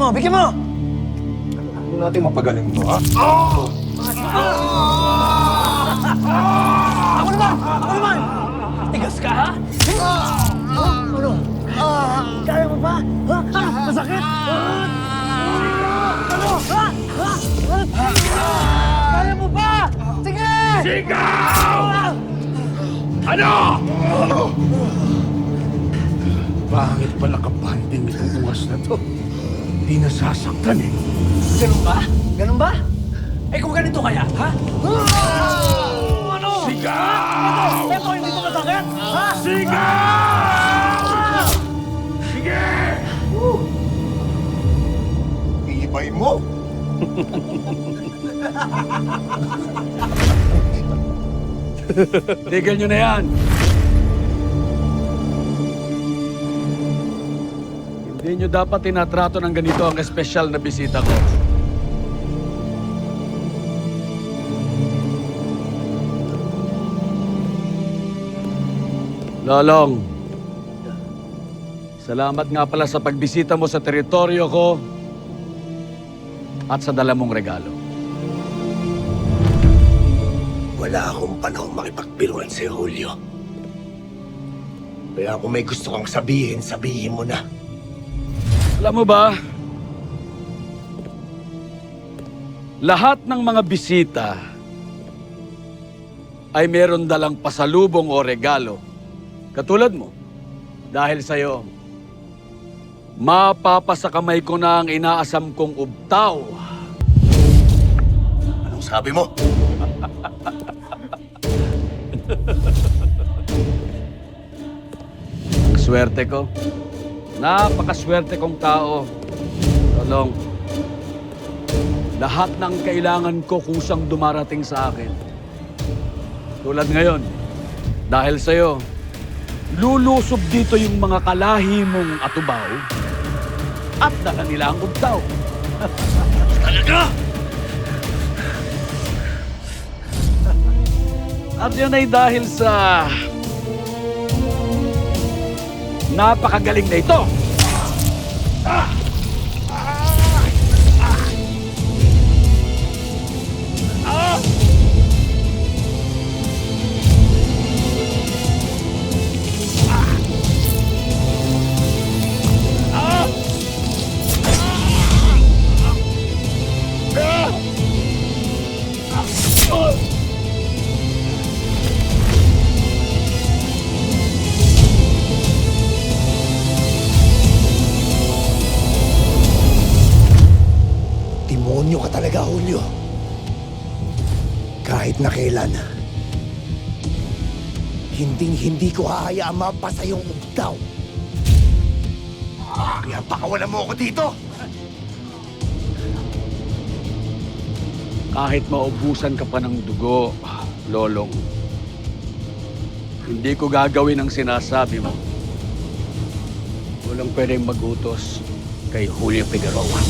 mo! Bigyan mo! Ano natin mapagaling to, ha? Ako naman! Ako naman! Tigas ka, ha? Ano? Kaya mo pa? Ha? Masakit? Ano? Ha? Kaya mo pa? Sige! Sigaw! Ano? Pangit pala kapanding itong tungas na to. Hindi nasasaktan eh. Ganun ba? Ganun ba? Eh kung ganito kaya, ha? Ano? Sigaw! Ito, hindi to masakit? Ha? Sigaw! Sige! Iibay mo! Tigil nyo na yan! Hindi nyo dapat tinatrato ng ganito ang espesyal na bisita ko. Lolong, salamat nga pala sa pagbisita mo sa teritoryo ko at sa dala mong regalo. Wala akong panahon makipagbiruan sa'yo, Julio. Kaya kung may gusto kang sabihin, sabihin mo na. Alam mo ba, lahat ng mga bisita ay meron dalang pasalubong o regalo. Katulad mo, dahil sa'yo, mapapasakamay ko na ang inaasam kong ubtaw. Anong sabi mo? Ang swerte ko. Napakaswerte kong tao. Tolong, lahat ng kailangan ko kusang dumarating sa akin. Tulad ngayon, dahil sa'yo, lulusob dito yung mga kalahi mong atubaw at dala nila ang ubtaw. Talaga? At yun ay dahil sa napakagaling na ito. Demonyo ka talaga, Julio. Kahit na kailan, hindi ko hahayaan mapasa yung ubtaw. Kaya pakawalan mo ako dito! Kahit maubusan ka pa ng dugo, Lolong, hindi ko gagawin ang sinasabi mo. Walang pwedeng magutos kay Julio Figueroa.